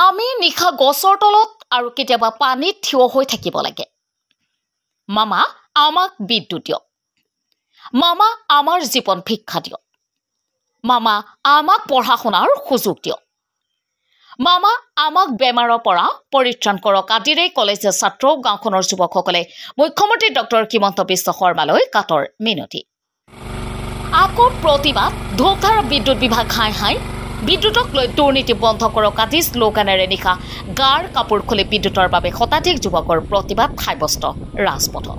আমি নিশা গছৰ তলত আৰু কেতিয়াবা পানীত থিয় হৈ থাকিব লাগে। মামা আমাক বিদ্যুৎ দিয়ক। মামা আমাৰ জীৱন ভিক্ষা দিয়ক। মামা আমাক পঢ়া শুনাৰ সুযোগ দিয়ক। মামা আমাক বেমাৰৰ পৰা পৰিত্ৰাণ কৰক আদিৰে কলেজীয়া ছাত্ৰ গাঁওখনৰ যুৱকসকলে মুখ্যমন্ত্ৰী ডক্টৰ হিমন্ত বিশ্ব শৰ্মালৈ কাটৰ মিনতি। আকৌ প্ৰতিবাদ ধূপধাৰা বিদ্যুৎ বিভাগ হাই হাই বিদ্যুৎক লৈ দুৰ্নীতি বন্ধ কৰক আদি শ্লোগানেৰে নিশা গাৰ কাপোৰ খুলি বিদ্যুৎৰ বাবে শতাধিক যুৱকৰ প্ৰতিবাদ সাব্যস্ত ৰাজপথত।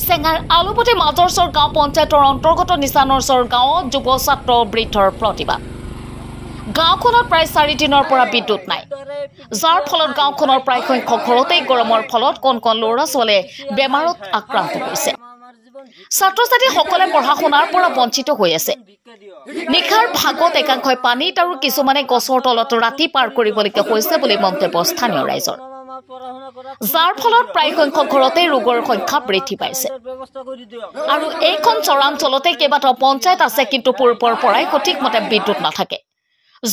চেঙাৰ আলুপতি মাজৰচৰ গাঁও পঞ্চায়তৰ অন্তৰ্গত নিচানৰচৰ গাঁৱত যুৱ ছাত্ৰ বৃদ্ধৰ প্ৰতিবাদ। গাঁওখনত প্ৰায় 4 দিনৰ পৰা বিদ্যুৎ নাই, যাৰ ফলত গাঁওখনৰ প্ৰায় সংখ্যক ঘৰতেই গৰমৰ ফলত কণ কণ ল'ৰা ছোৱালীয়ে বেমাৰত আক্ৰান্ত হৈছে। ছাত্ৰ ছাত্ৰীসকলে পঢ়া শুনাৰ পৰা বঞ্চিত হৈ আছে। নিশাৰ ভাগত একাংশই পানীত আৰু কিছুমানে গছৰ তলত ৰাতি পাৰ কৰিবলগীয়া হৈছে বুলি মন্তব্য স্থানীয় ৰাইজৰ, যাৰ ফলত প্ৰায় সংখ্যক ঘৰতে ৰোগৰ সংখ্যা বৃদ্ধি পাইছে। আৰু এইখন চৰাঞ্চলতে কেইবাটাও পঞ্চায়ত আছে, কিন্তু পূৰ্বৰ পৰাই সঠিকমতে বিদ্যুৎ নাথাকে।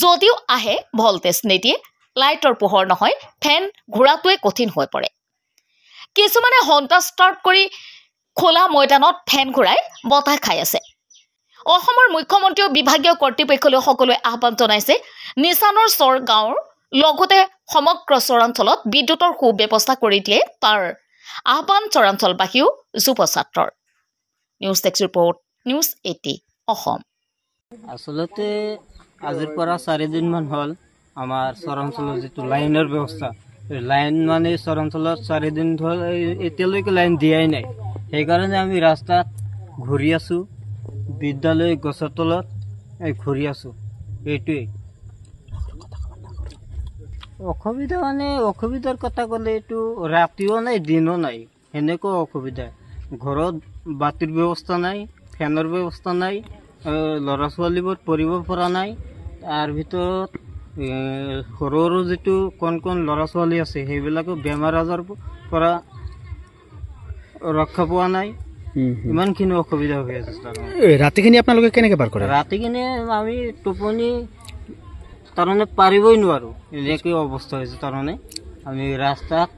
যদিও আহে ভল্টেজ নিদিয়ে, লাইটৰ পোহৰ নহয়, ফেন ঘূৰাটোৱে কঠিন হৈ পৰে। কিছুমানে হণ্টা ষ্টাৰ্ট কৰি খোলা ময়দানত ফেন ঘূৰাই বতাহ খাই আছে। অসমৰ মুখ্যমন্ত্ৰীও বিভাগীয় কৰ্তৃপক্ষলৈ সকলোৱে আহ্বান জনাইছে নিচানৰ চৰ গাঁৱৰ লগতে সমগ্ৰ চৰাঞ্চলত বিদ্যুৎৰ সুব্যৱস্থা কৰি দিয়ে তাৰ আহ্বান চৰাঞ্চলবাসীও যুৱ ছাত্ৰৰ। News desk report, news 80 Assam. আচলতে আজিৰ পৰা 4 দিনমান হ'ল আমাৰ চৰাঞ্চলৰ যিটো লাইনৰ ব্যৱস্থা, লাইন মানে চৰাঞ্চলত 4 দিন হ'ল এতিয়ালৈকে লাইন দিয়াই নাই। সেইকাৰণে আমি ৰাস্তাত ঘূৰি আছোঁ, বিদ্যালয় গছৰ তলত ঘূৰি আছোঁ। এইটোৱেই অসুবিধা, মানে অসুবিধাৰ কথা ক'লে এইটো ৰাতিও নাই দিনো নাই, সেনেকুৱা অসুবিধা। ঘৰত বাতিৰ ব্যৱস্থা নাই, ফেনৰ ব্যৱস্থা নাই, ল'ৰা ছোৱালীবোৰ পঢ়িব পৰা নাই। তাৰ ভিতৰত সৰু সৰু যিটো কণ কণ ল'ৰা ছোৱালী আছে সেইবিলাকো বেমাৰ আজাৰৰ পৰা ৰক্ষা পোৱা নাই। ইমানখিনি অসুবিধা হৈ আছে। ৰাতিখিনি আপোনালোকে কেনেকৈ পাৰ কৰে? ৰাতিখিনি আমি টোপনি তাৰমানে পাৰিবই নোৱাৰোঁ, এনেকৈ অৱস্থা হৈছে। তাৰমানে আমি ৰাস্তাত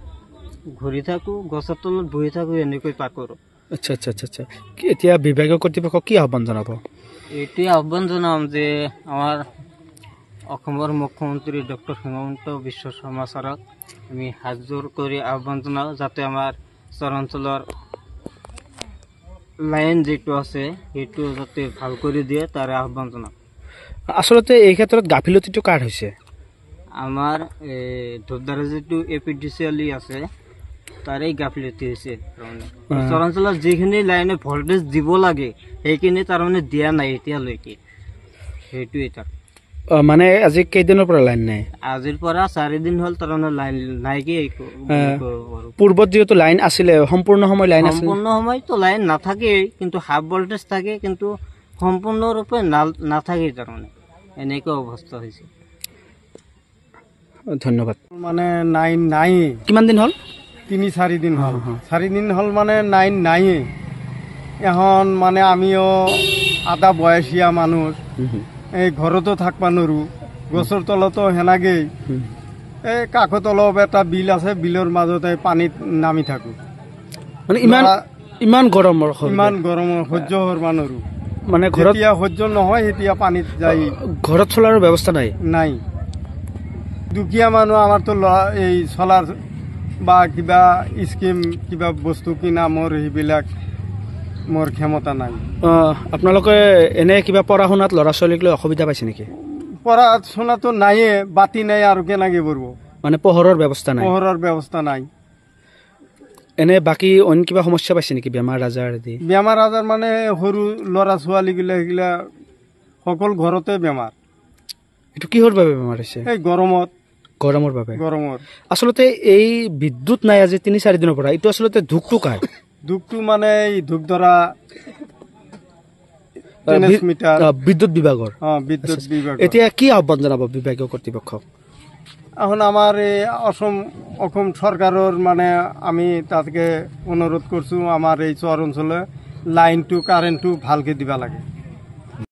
ঘূৰি থাকোঁ, গছৰ তলত বহি থাকোঁ, এনেকৈ পাৰ কৰোঁ। আচ্ছা আচ্ছা আচ্ছা আচ্ছা। এতিয়া বিভাগীয় কৰ্তৃপক্ষক কি আহ্বান জনাব? এইটোৱে আহ্বান জনাম যে আমাৰ অসমৰ মুখ্যমন্ত্ৰী ডক্টৰ হিমন্ত বিশ্ব শৰ্মা ছাৰক আমি হাতযোৰ কৰি আহ্বান জনাওঁ যাতে আমাৰ চৰাঞ্চলৰ লাইন যিটো আছে সেইটো যাতে ভাল কৰি দিয়ে, তাৰে আহ্বান জনাওঁ। আচলতে এই ক্ষেত্ৰত গাফিলতিটো কাৰ হৈছে? আমাৰ ধূপধাৰা যিটো APDCL আছে তাৰে গাফিলতি হৈছে। চৰাঞ্চলত যিখিনি লাইনে ভল্টেজ দিব লাগে সেইখিনি তাৰমানে দিয়া নাই এতিয়ালৈকে। সেইটোৱে তাৰ মানে আজি কেইদিনৰ পৰা লাইন নাই? আজিৰ পৰা 4 দিন হ'ল তাৰমানে লাইন নাইকি। পূৰ্বত যিহেতু লাইন আছিলে, সম্পূৰ্ণ সময় লাইন আছিল। সম্পূৰ্ণ সময়তো লাইন নাথাকেই, কিন্তু হাফ ভল্টেজ থাকে, কিন্তু সম্পূৰ্ণৰূপে নাথাকেই। তাৰমানে এনেকুৱা অৱস্থা হৈছে। ধন্যবাদ। মানে লাইন নাই। কিমান দিন হ'ল? 3-4 দিন হ'ল। 4 দিন হ'ল মানে লাইন নাই। এখন মানে আমিও আধা বয়সীয়া মানুহ, এই ঘৰতো থাকবা নোৱাৰোঁ, গছৰ তলতো সেনাগেই। এই কাষত অলপ এটা বিল আছে, বিলৰ মাজতে পানীত নামি থাকোঁ। মানে ইমান গৰমৰ সহ্য কৰিব নোৱাৰোঁ। মানে ঘৰত সহ্য নহয়, এতিয়া পানীত যাই ঘৰত চলাৰ ব্যৱস্থা নাই। দুখীয়া মানুহ আমাৰতো এই চলাৰ বা কিবা স্কিম কিবা বস্তু কিনা সেইবিলাক মোৰ ক্ষমতা নাই। আপোনালোকে এনে কিবা পঢ়া শুনাত ল'ৰা ছোৱালীক লৈ অসুবিধা পাইছে নেকি? পঢ়া শুনাটো নাইয়ে, বাতি নাই আৰু কেনেকৈ কৰিব? মানে পোহৰৰ ব্যৱস্থা নাই? পোহৰৰ ব্যৱস্থা নাই। এনে বাকী অন্য কিবা সমস্যা পাইছে নেকি? বেমাৰ আজাৰ আদি? বেমাৰ আজাৰ মানে সৰু ল'ৰা ছোৱালীগিলা সেইগিলা সকলো ঘৰতে বেমাৰ। এইটো কিহৰ বাবে বেমাৰ হৈছে? এই গৰমৰ বাবে। আচলতে এই বিদ্যুৎ নাই আজি 3-4 দিনৰ পৰা, এইটো আচলতে দুখটো কাৰ? দুখটো মানে এই ধূপধাৰা বিদ্যুৎ বিভাগৰ। এতিয়া কি আহ্বান জনাব বিভাগীয় কৰ্তৃপক্ষক? এখন আমাৰ এই অসম চৰকাৰৰ মানে আমি তাতকে অনুৰোধ কৰিছোঁ, আমাৰ এই চৰ অঞ্চলে লাইনটো কাৰেণ্টটো ভালকৈ দিব লাগে।